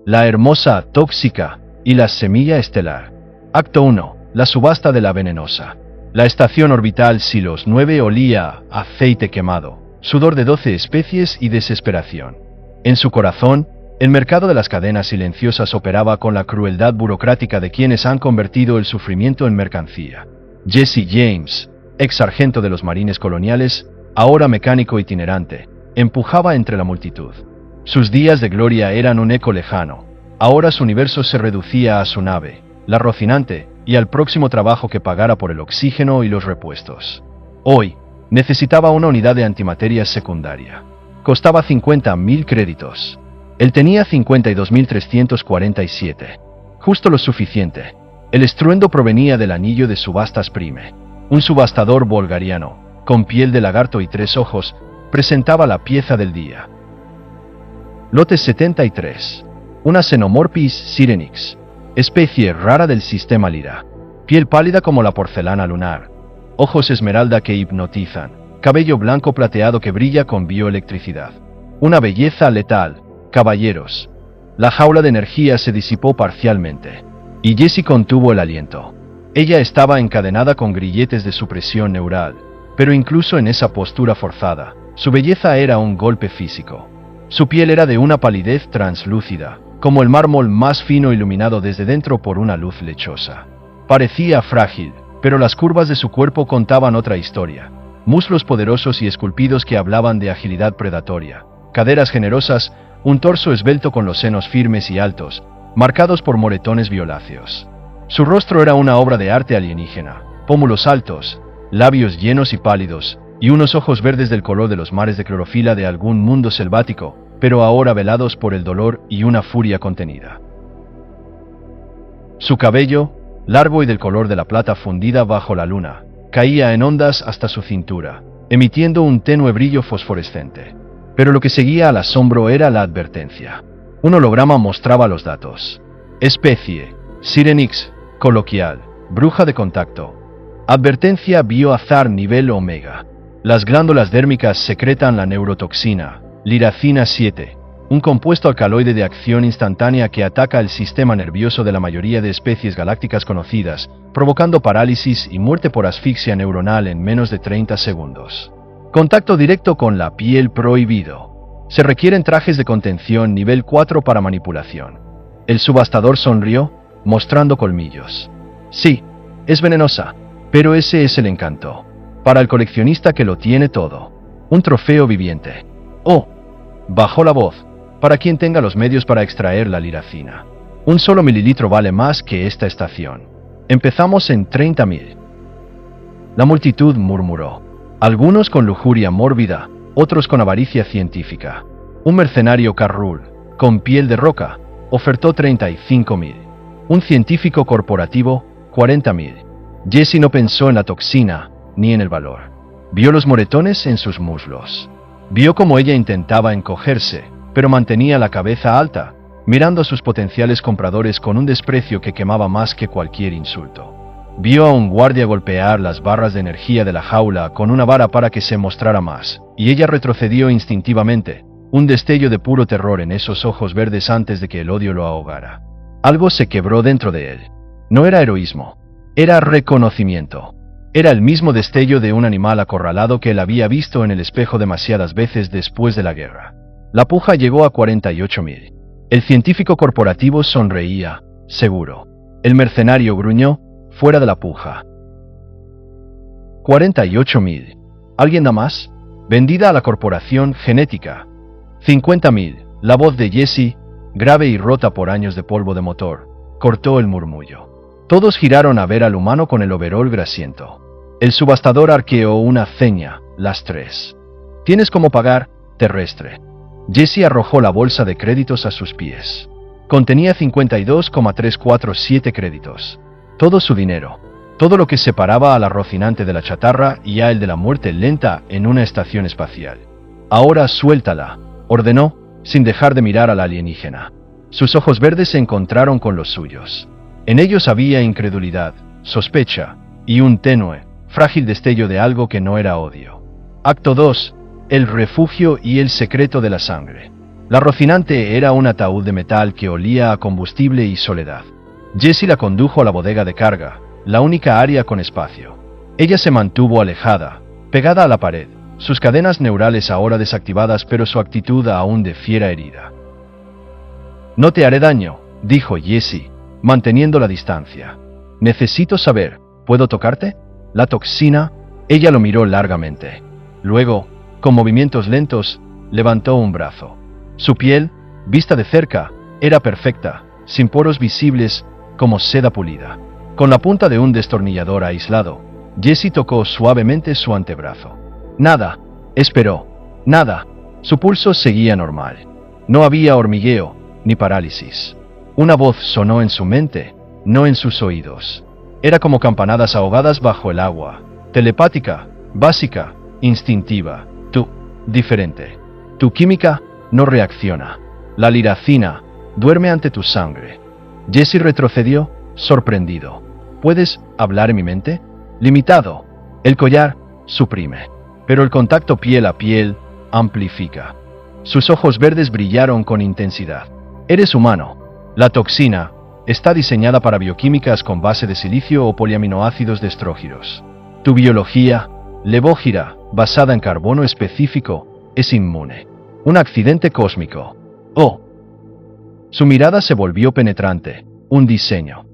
La hermosa, tóxica y la semilla estelar. Acto 1. La subasta de la venenosa. La estación orbital Silos 9 olía a aceite quemado, sudor de 12 especies y desesperación. En su corazón, el mercado de las cadenas silenciosas operaba con la crueldad burocrática de quienes han convertido el sufrimiento en mercancía. Jesse James, ex sargento de los marines coloniales, ahora mecánico itinerante, empujaba entre la multitud. Sus días de gloria eran un eco lejano. Ahora su universo se reducía a su nave, la Rocinante, y al próximo trabajo que pagara por el oxígeno y los repuestos. Hoy, necesitaba una unidad de antimateria secundaria. Costaba 50.000 créditos. Él tenía 52.347. Justo lo suficiente. El estruendo provenía del anillo de subastas Prime. Un subastador bulgariano, con piel de lagarto y 3 ojos, presentaba la pieza del día. Lote 73. Una Xenomorphis sirenix, especie rara del sistema Lyra. Piel pálida como la porcelana lunar. Ojos esmeralda que hipnotizan. Cabello blanco plateado que brilla con bioelectricidad. Una belleza letal, caballeros. La jaula de energía se disipó parcialmente, y Jessie contuvo el aliento. Ella estaba encadenada con grilletes de supresión neural, pero incluso en esa postura forzada, su belleza era un golpe físico. Su piel era de una palidez translúcida, como el mármol más fino iluminado desde dentro por una luz lechosa. Parecía frágil, pero las curvas de su cuerpo contaban otra historia. Muslos poderosos y esculpidos que hablaban de agilidad predatoria, caderas generosas, un torso esbelto con los senos firmes y altos, marcados por moretones violáceos. Su rostro era una obra de arte alienígena, pómulos altos, labios llenos y pálidos, y unos ojos verdes del color de los mares de clorofila de algún mundo selvático, pero ahora velados por el dolor y una furia contenida. Su cabello, largo y del color de la plata fundida bajo la luna, caía en ondas hasta su cintura, emitiendo un tenue brillo fosforescente. Pero lo que seguía al asombro era la advertencia. Un holograma mostraba los datos. Especie: Sirenix, coloquial, bruja de contacto. Advertencia: biohazard nivel Omega. Las glándulas dérmicas secretan la neurotoxina, liracina 7, un compuesto alcaloide de acción instantánea que ataca el sistema nervioso de la mayoría de especies galácticas conocidas, provocando parálisis y muerte por asfixia neuronal en menos de 30 segundos. Contacto directo con la piel prohibido. Se requieren trajes de contención nivel 4 para manipulación. El subastador sonrió, mostrando colmillos. Sí, es venenosa, pero ese es el encanto. Para el coleccionista que lo tiene todo. Un trofeo viviente. Oh, bajó la voz, para quien tenga los medios para extraer la liracina. Un solo mililitro vale más que esta estación. Empezamos en 30.000. La multitud murmuró. Algunos con lujuria mórbida, otros con avaricia científica. Un mercenario Carrul, con piel de roca, ofertó 35.000. Un científico corporativo, 40.000. Jessie no pensó en la toxina, ni en el valor. Vio los moretones en sus muslos. Vio cómo ella intentaba encogerse, pero mantenía la cabeza alta, mirando a sus potenciales compradores con un desprecio que quemaba más que cualquier insulto. Vio a un guardia golpear las barras de energía de la jaula con una vara para que se mostrara más, y ella retrocedió instintivamente, un destello de puro terror en esos ojos verdes antes de que el odio lo ahogara. Algo se quebró dentro de él. No era heroísmo, era reconocimiento. Era el mismo destello de un animal acorralado que él había visto en el espejo demasiadas veces después de la guerra. La puja llegó a 48.000. El científico corporativo sonreía, seguro. El mercenario gruñó, fuera de la puja. 48.000. ¿Alguien da más? Vendida a la corporación genética. 50.000. La voz de Jessie, grave y rota por años de polvo de motor, cortó el murmullo. Todos giraron a ver al humano con el overol grasiento. El subastador arqueó una ceña, las 3. ¿Tienes cómo pagar, terrestre? Jessie arrojó la bolsa de créditos a sus pies. Contenía 52,347 créditos. Todo su dinero. Todo lo que separaba a la Rocinante de la chatarra y a él de la muerte lenta en una estación espacial. Ahora suéltala, ordenó, sin dejar de mirar a la alienígena. Sus ojos verdes se encontraron con los suyos. En ellos había incredulidad, sospecha, y un tenue, frágil destello de algo que no era odio. Acto 2. El refugio y el secreto de la sangre. La Rocinante era un ataúd de metal que olía a combustible y soledad. Jesse la condujo a la bodega de carga, la única área con espacio. Ella se mantuvo alejada, pegada a la pared, sus cadenas neurales ahora desactivadas pero su actitud aún de fiera herida. «No te haré daño», dijo Jesse, manteniendo la distancia. «Necesito saber, ¿puedo tocarte?» La toxina. Ella lo miró largamente. Luego, con movimientos lentos, levantó un brazo. Su piel, vista de cerca, era perfecta, sin poros visibles, como seda pulida. Con la punta de un destornillador aislado, Jesse tocó suavemente su antebrazo. Nada, esperó. Nada. Su pulso seguía normal. No había hormigueo, ni parálisis. Una voz sonó en su mente, no en sus oídos. Era como campanadas ahogadas bajo el agua. Telepática, básica, instintiva. Tú, diferente. Tu química no reacciona. La liracina duerme ante tu sangre. Jesse retrocedió, sorprendido. ¿Puedes hablar en mi mente? Limitado. El collar suprime. Pero el contacto piel a piel amplifica. Sus ojos verdes brillaron con intensidad. Eres humano. La toxina está diseñada para bioquímicas con base de silicio o poliaminoácidos de estrógiros. Tu biología, levógira, basada en carbono específico, es inmune. Un accidente cósmico. Oh. Su mirada se volvió penetrante. Un diseño.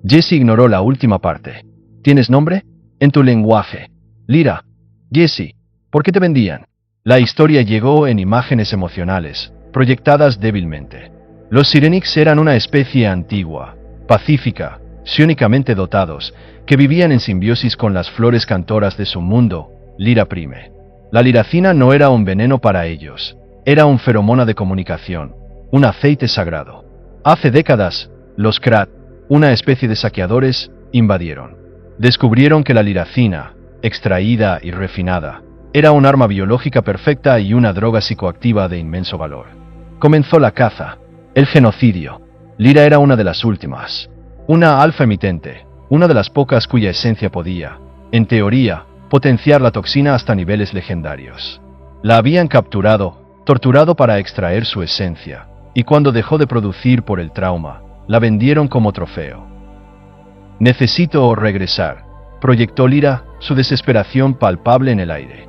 Jesse ignoró la última parte. ¿Tienes nombre? En tu lenguaje. Lyra. Jesse. ¿Por qué te vendían? La historia llegó en imágenes emocionales, proyectadas débilmente. Los Sirenix eran una especie antigua, pacífica, psiónicamente dotados, que vivían en simbiosis con las flores cantoras de su mundo, Lyra Prime. La liracina no era un veneno para ellos, era un feromona de comunicación, un aceite sagrado. Hace décadas, los Krat, una especie de saqueadores, invadieron. Descubrieron que la liracina, extraída y refinada, era un arma biológica perfecta y una droga psicoactiva de inmenso valor. Comenzó la caza, el genocidio. Lyra era una de las últimas. Una alfa emitente, una de las pocas cuya esencia podía, en teoría, potenciar la toxina hasta niveles legendarios. La habían capturado, torturado para extraer su esencia, y cuando dejó de producir por el trauma, la vendieron como trofeo. Necesito regresar, proyectó Lyra, su desesperación palpable en el aire.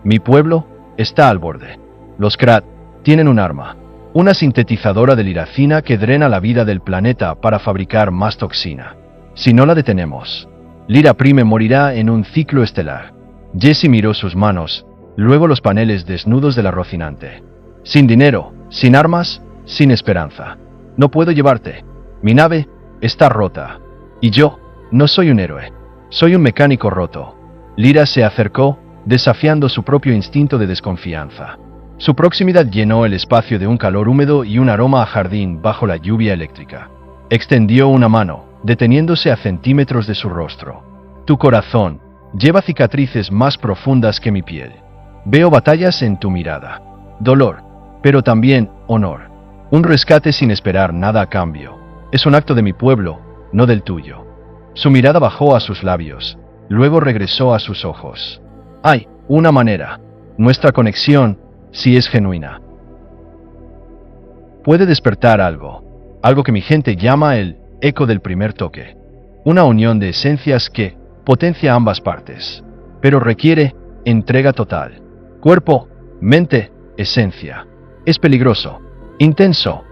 Mi pueblo está al borde. Los Krat tienen un arma, una sintetizadora de liracina que drena la vida del planeta para fabricar más toxina. Si no la detenemos, Lyra Prime morirá en un ciclo estelar. Jesse miró sus manos, luego los paneles desnudos de la Rocinante. Sin dinero, sin armas, sin esperanza. No puedo llevarte. Mi nave está rota. Y yo no soy un héroe. Soy un mecánico roto. Lyra se acercó, desafiando su propio instinto de desconfianza. Su proximidad llenó el espacio de un calor húmedo y un aroma a jardín bajo la lluvia eléctrica. Extendió una mano, deteniéndose a centímetros de su rostro. Tu corazón lleva cicatrices más profundas que mi piel. Veo batallas en tu mirada. Dolor, pero también honor. Un rescate sin esperar nada a cambio. Es un acto de mi pueblo, no del tuyo. Su mirada bajó a sus labios, luego regresó a sus ojos. Hay una manera. Nuestra conexión, si es genuina, puede despertar algo que mi gente llama el eco del primer toque. Una unión de esencias que potencia ambas partes, pero requiere entrega total. Cuerpo, mente, esencia. Es peligroso, intenso.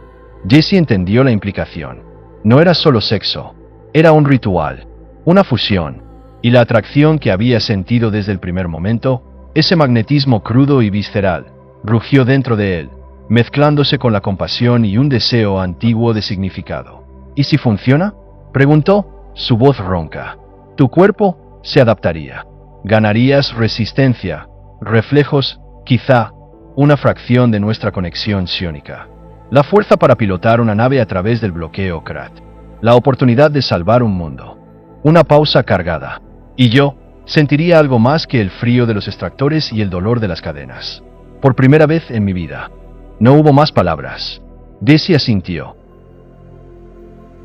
Jesse entendió la implicación. No era solo sexo, era un ritual, una fusión, y la atracción que había sentido desde el primer momento, ese magnetismo crudo y visceral, rugió dentro de él, mezclándose con la compasión y un deseo antiguo de significado. ¿Y si funciona?, preguntó, su voz ronca. Tu cuerpo se adaptaría. Ganarías resistencia, reflejos, quizá, una fracción de nuestra conexión psiónica. La fuerza para pilotar una nave a través del bloqueo Krat. La oportunidad de salvar un mundo. Una pausa cargada. Y yo sentiría algo más que el frío de los extractores y el dolor de las cadenas. Por primera vez en mi vida. No hubo más palabras. Jesse asintió.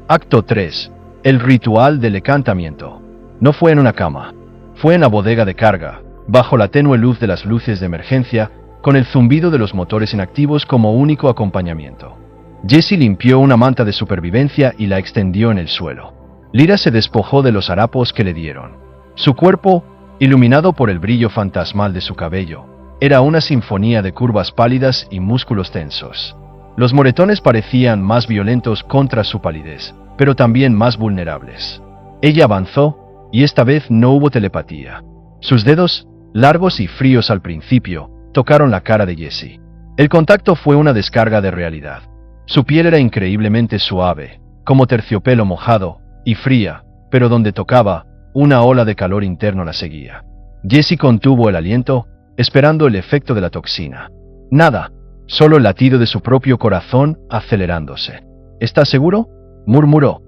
Acto 3. El ritual del encantamiento. No fue en una cama. Fue en la bodega de carga, bajo la tenue luz de las luces de emergencia con el zumbido de los motores inactivos como único acompañamiento. Jesse limpió una manta de supervivencia y la extendió en el suelo. Lyra se despojó de los harapos que le dieron. Su cuerpo, iluminado por el brillo fantasmal de su cabello, era una sinfonía de curvas pálidas y músculos tensos. Los moretones parecían más violentos contra su palidez, pero también más vulnerables. Ella avanzó, y esta vez no hubo telepatía. Sus dedos, largos y fríos al principio, tocaron la cara de Jesse. El contacto fue una descarga de realidad. Su piel era increíblemente suave, como terciopelo mojado, y fría, pero donde tocaba, una ola de calor interno la seguía. Jesse contuvo el aliento, esperando el efecto de la toxina. Nada, solo el latido de su propio corazón acelerándose. ¿Estás seguro?, murmuró.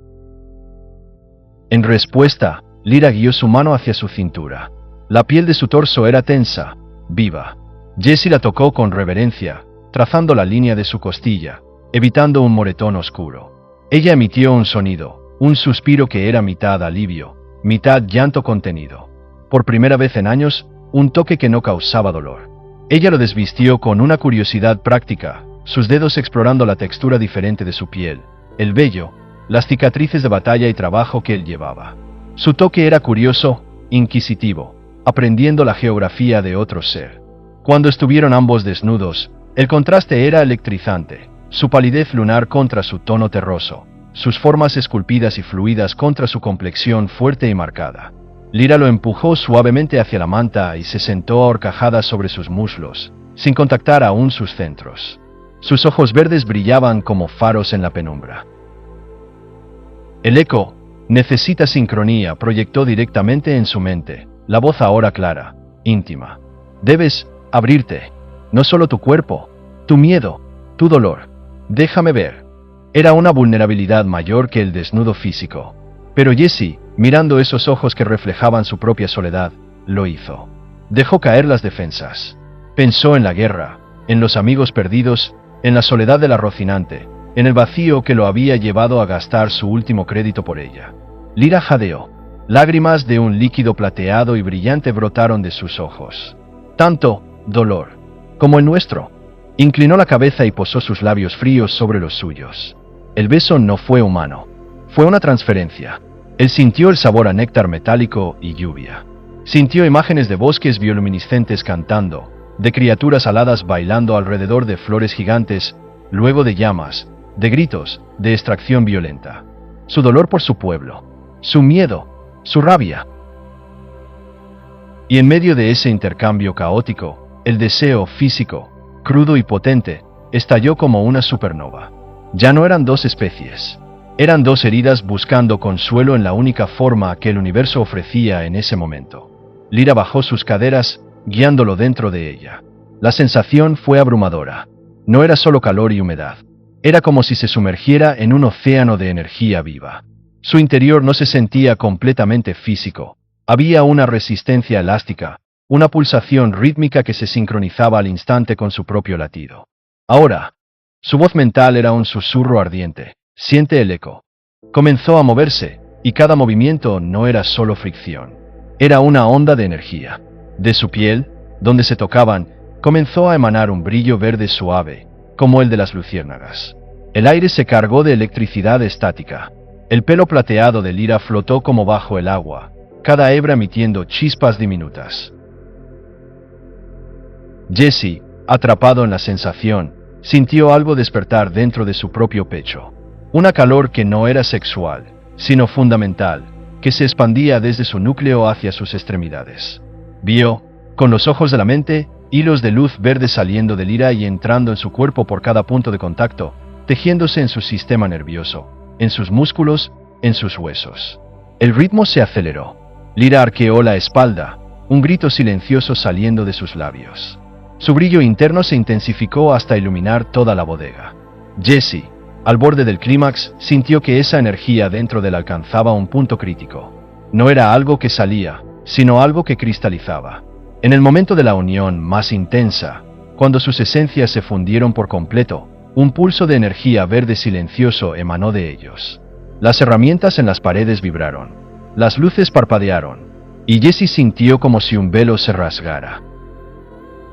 En respuesta, Lyra guió su mano hacia su cintura. La piel de su torso era tensa, viva. Jesse la tocó con reverencia, trazando la línea de su costilla, evitando un moretón oscuro. Ella emitió un sonido, un suspiro que era mitad alivio, mitad llanto contenido. Por primera vez en años, un toque que no causaba dolor. Ella lo desvistió con una curiosidad práctica, sus dedos explorando la textura diferente de su piel, el vello, las cicatrices de batalla y trabajo que él llevaba. Su toque era curioso, inquisitivo, aprendiendo la geografía de otro ser. Cuando estuvieron ambos desnudos, el contraste era electrizante, su palidez lunar contra su tono terroso, sus formas esculpidas y fluidas contra su complexión fuerte y marcada. Lyra lo empujó suavemente hacia la manta y se sentó ahorcajada sobre sus muslos, sin contactar aún sus centros. Sus ojos verdes brillaban como faros en la penumbra. El eco, necesita sincronía, proyectó directamente en su mente, la voz ahora clara, íntima. Debes abrirte, no solo tu cuerpo, tu miedo, tu dolor. Déjame ver. Era una vulnerabilidad mayor que el desnudo físico. Pero Jesse, mirando esos ojos que reflejaban su propia soledad, lo hizo. Dejó caer las defensas. Pensó en la guerra, en los amigos perdidos, en la soledad de la Rocinante, en el vacío que lo había llevado a gastar su último crédito por ella. Lyra jadeó. Lágrimas de un líquido plateado y brillante brotaron de sus ojos. Tanto dolor como el nuestro. Inclinó la cabeza y posó sus labios fríos sobre los suyos. El beso no fue humano. Fue una transferencia. Él sintió el sabor a néctar metálico y lluvia. Sintió imágenes de bosques bioluminiscentes cantando, de criaturas aladas bailando alrededor de flores gigantes, luego de llamas, de gritos, de extracción violenta. Su dolor por su pueblo, su miedo, su rabia. Y en medio de ese intercambio caótico, el deseo físico, crudo y potente, estalló como una supernova. Ya no eran dos especies. Eran dos heridas buscando consuelo en la única forma que el universo ofrecía en ese momento. Lyra bajó sus caderas, guiándolo dentro de ella. La sensación fue abrumadora. No era solo calor y humedad. Era como si se sumergiera en un océano de energía viva. Su interior no se sentía completamente físico. Había una resistencia elástica, una pulsación rítmica que se sincronizaba al instante con su propio latido. Ahora, su voz mental era un susurro ardiente. Siente el eco. Comenzó a moverse, y cada movimiento no era solo fricción. Era una onda de energía. De su piel, donde se tocaban, comenzó a emanar un brillo verde suave, como el de las luciérnagas. El aire se cargó de electricidad estática. El pelo plateado de Lyra flotó como bajo el agua, cada hebra emitiendo chispas diminutas. Jesse, atrapado en la sensación, sintió algo despertar dentro de su propio pecho. Una calor que no era sexual, sino fundamental, que se expandía desde su núcleo hacia sus extremidades. Vio, con los ojos de la mente, hilos de luz verde saliendo de Lyra y entrando en su cuerpo por cada punto de contacto, tejiéndose en su sistema nervioso, en sus músculos, en sus huesos. El ritmo se aceleró. Lyra arqueó la espalda, un grito silencioso saliendo de sus labios. Su brillo interno se intensificó hasta iluminar toda la bodega. Jesse, al borde del clímax, sintió que esa energía dentro de él alcanzaba un punto crítico. No era algo que salía, sino algo que cristalizaba. En el momento de la unión más intensa, cuando sus esencias se fundieron por completo, un pulso de energía verde silencioso emanó de ellos. Las herramientas en las paredes vibraron. Las luces parpadearon, y Jesse sintió como si un velo se rasgara.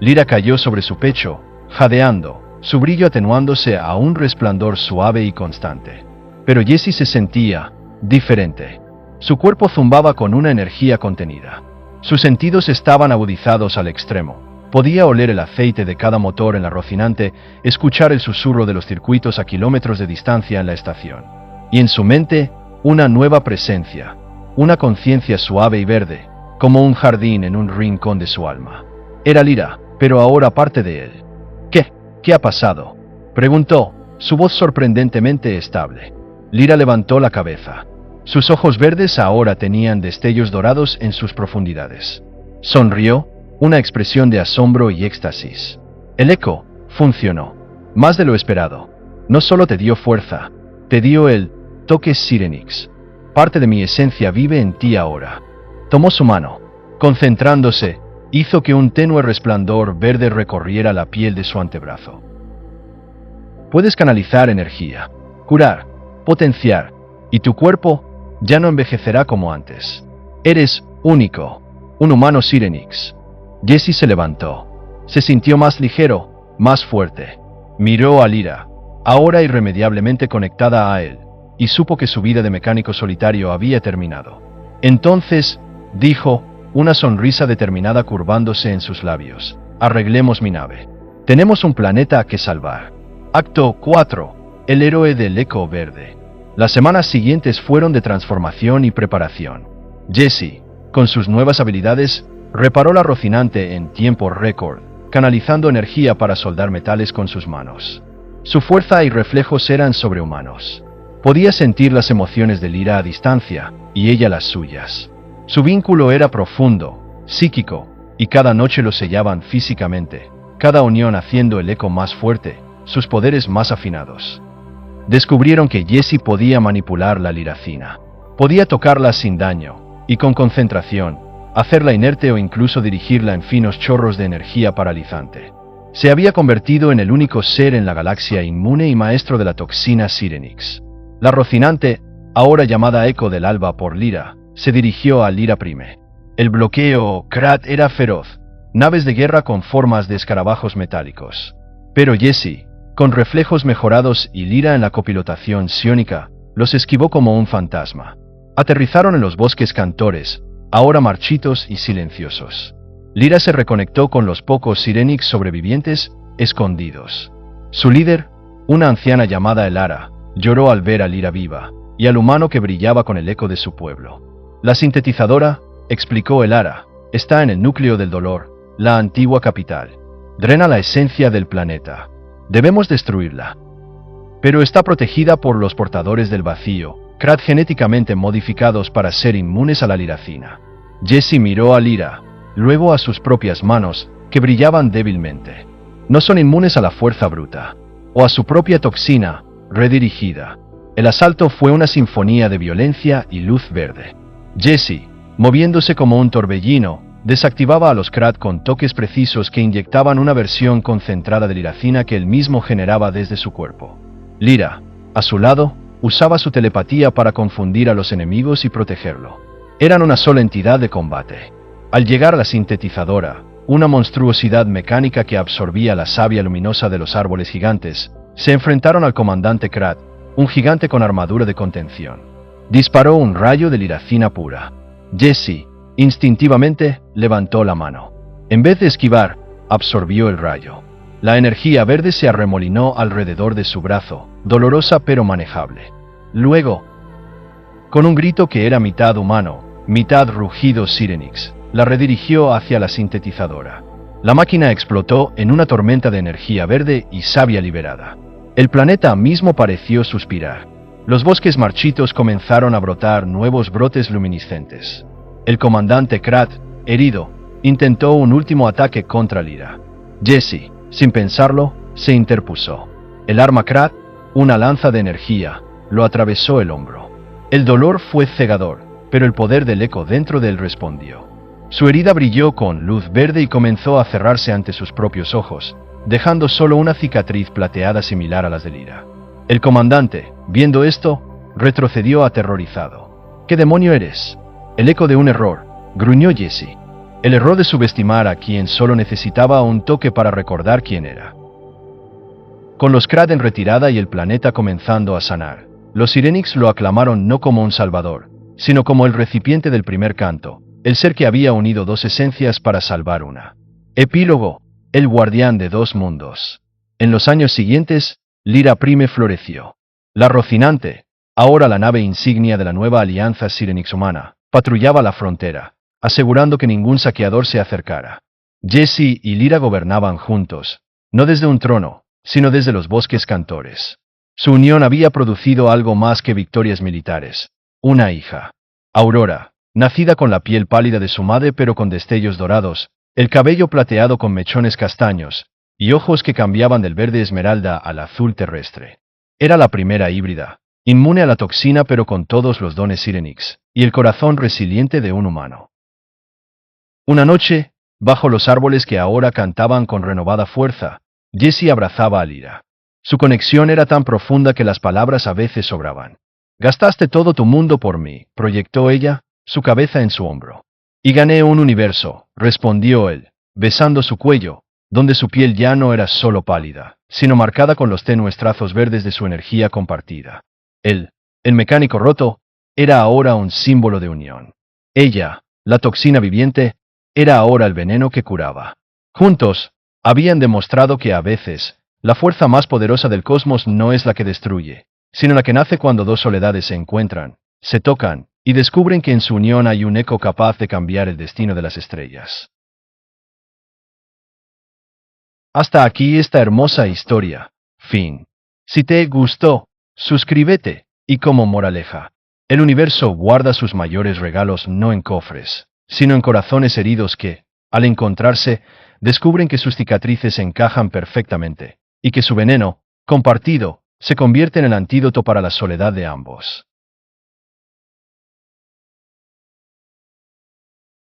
Lyra cayó sobre su pecho, jadeando, su brillo atenuándose a un resplandor suave y constante. Pero Jessie se sentía diferente. Su cuerpo zumbaba con una energía contenida. Sus sentidos estaban agudizados al extremo. Podía oler el aceite de cada motor en la Rocinante, escuchar el susurro de los circuitos a kilómetros de distancia en la estación. Y en su mente, una nueva presencia, una conciencia suave y verde, como un jardín en un rincón de su alma. Era Lyra, pero ahora parte de él. ¿Qué ha pasado?, preguntó, su voz sorprendentemente estable. Lyra levantó la cabeza. Sus ojos verdes ahora tenían destellos dorados en sus profundidades. Sonrió, una expresión de asombro y éxtasis. El eco funcionó. Más de lo esperado. No solo te dio fuerza, te dio el toque Sirenix. Parte de mi esencia vive en ti ahora. Tomó su mano. Concentrándose, hizo que un tenue resplandor verde recorriera la piel de su antebrazo. Puedes canalizar energía, curar, potenciar, y tu cuerpo ya no envejecerá como antes. Eres único, un humano Sirenix. Jessie se levantó. Se sintió más ligero, más fuerte. Miró a Lyra, ahora irremediablemente conectada a él, y supo que su vida de mecánico solitario había terminado. Entonces, dijo, una sonrisa determinada curvándose en sus labios: arreglemos mi nave. Tenemos un planeta que salvar. Acto 4. El héroe del eco verde. Las semanas siguientes fueron de transformación y preparación. Jessie, con sus nuevas habilidades, reparó la Rocinante en tiempo récord, canalizando energía para soldar metales con sus manos. Su fuerza y reflejos eran sobrehumanos. Podía sentir las emociones de Lyra a distancia, y ella las suyas. Su vínculo era profundo, psíquico, y cada noche lo sellaban físicamente, cada unión haciendo el eco más fuerte, sus poderes más afinados. Descubrieron que Jessie podía manipular la liracina. Podía tocarla sin daño, y con concentración, hacerla inerte o incluso dirigirla en finos chorros de energía paralizante. Se había convertido en el único ser en la galaxia inmune y maestro de la toxina Sirenix. La Rocinante, ahora llamada Eco del Alba por Lyra, se dirigió a Lyra Prime. El bloqueo Krat era feroz, naves de guerra con formas de escarabajos metálicos. Pero Jessie, con reflejos mejorados y Lyra en la copilotación psiónica, los esquivó como un fantasma. Aterrizaron en los bosques cantores, ahora marchitos y silenciosos. Lyra se reconectó con los pocos Sirenix sobrevivientes, escondidos. Su líder, una anciana llamada Elara, lloró al ver a Lyra viva, y al humano que brillaba con el eco de su pueblo. La sintetizadora, explicó Elara, está en el núcleo del dolor, la antigua capital. Drena la esencia del planeta. Debemos destruirla. Pero está protegida por los portadores del vacío, Krat genéticamente modificados para ser inmunes a la liracina. Jessie miró a Lyra, luego a sus propias manos, que brillaban débilmente. No son inmunes a la fuerza bruta, o a su propia toxina, redirigida. El asalto fue una sinfonía de violencia y luz verde. Jessie, moviéndose como un torbellino, desactivaba a los Krat con toques precisos que inyectaban una versión concentrada de liracina que él mismo generaba desde su cuerpo. Lyra, a su lado, usaba su telepatía para confundir a los enemigos y protegerlo. Eran una sola entidad de combate. Al llegar a la sintetizadora, una monstruosidad mecánica que absorbía la savia luminosa de los árboles gigantes, se enfrentaron al comandante Krat, un gigante con armadura de contención. Disparó un rayo de liracina pura. Jessie, instintivamente, levantó la mano. En vez de esquivar, absorbió el rayo. La energía verde se arremolinó alrededor de su brazo, dolorosa pero manejable. Luego, con un grito que era mitad humano, mitad rugido Sirenix, la redirigió hacia la sintetizadora. La máquina explotó en una tormenta de energía verde y savia liberada. El planeta mismo pareció suspirar. Los bosques marchitos comenzaron a brotar nuevos brotes luminiscentes. El comandante Krat, herido, intentó un último ataque contra Lyra. Jessie, sin pensarlo, se interpuso. El arma Krat, una lanza de energía, lo atravesó el hombro. El dolor fue cegador, pero el poder del eco dentro de él respondió. Su herida brilló con luz verde y comenzó a cerrarse ante sus propios ojos, dejando solo una cicatriz plateada similar a las de Lyra. El comandante, viendo esto, retrocedió aterrorizado. ¿Qué demonio eres? El eco de un error, gruñó Jessie. El error de subestimar a quien solo necesitaba un toque para recordar quién era. Con los Krad en retirada y el planeta comenzando a sanar, los Sirenix lo aclamaron no como un salvador, sino como el recipiente del primer canto, el ser que había unido dos esencias para salvar una. Epílogo: el guardián de dos mundos. En los años siguientes, Lyra Prime floreció. La Rocinante, ahora la nave insignia de la nueva alianza Sirenix humana, patrullaba la frontera, asegurando que ningún saqueador se acercara. Jesse y Lyra gobernaban juntos, no desde un trono, sino desde los bosques cantores. Su unión había producido algo más que victorias militares: una hija. Aurora, nacida con la piel pálida de su madre pero con destellos dorados, el cabello plateado con mechones castaños, y ojos que cambiaban del verde esmeralda al azul terrestre. Era la primera híbrida, inmune a la toxina pero con todos los dones Sirenix, y el corazón resiliente de un humano. Una noche, bajo los árboles que ahora cantaban con renovada fuerza, Jesse abrazaba a Lyra. Su conexión era tan profunda que las palabras a veces sobraban. «Gastaste todo tu mundo por mí», proyectó ella, su cabeza en su hombro. «Y gané un universo», respondió él, besando su cuello, donde su piel ya no era solo pálida, sino marcada con los tenues trazos verdes de su energía compartida. Él, el mecánico roto, era ahora un símbolo de unión. Ella, la toxina viviente, era ahora el veneno que curaba. Juntos, habían demostrado que a veces, la fuerza más poderosa del cosmos no es la que destruye, sino la que nace cuando dos soledades se encuentran, se tocan, y descubren que en su unión hay un eco capaz de cambiar el destino de las estrellas. Hasta aquí esta hermosa historia. Fin. Si te gustó, suscríbete, y como moraleja, el universo guarda sus mayores regalos no en cofres, sino en corazones heridos que, al encontrarse, descubren que sus cicatrices encajan perfectamente, y que su veneno, compartido, se convierte en el antídoto para la soledad de ambos.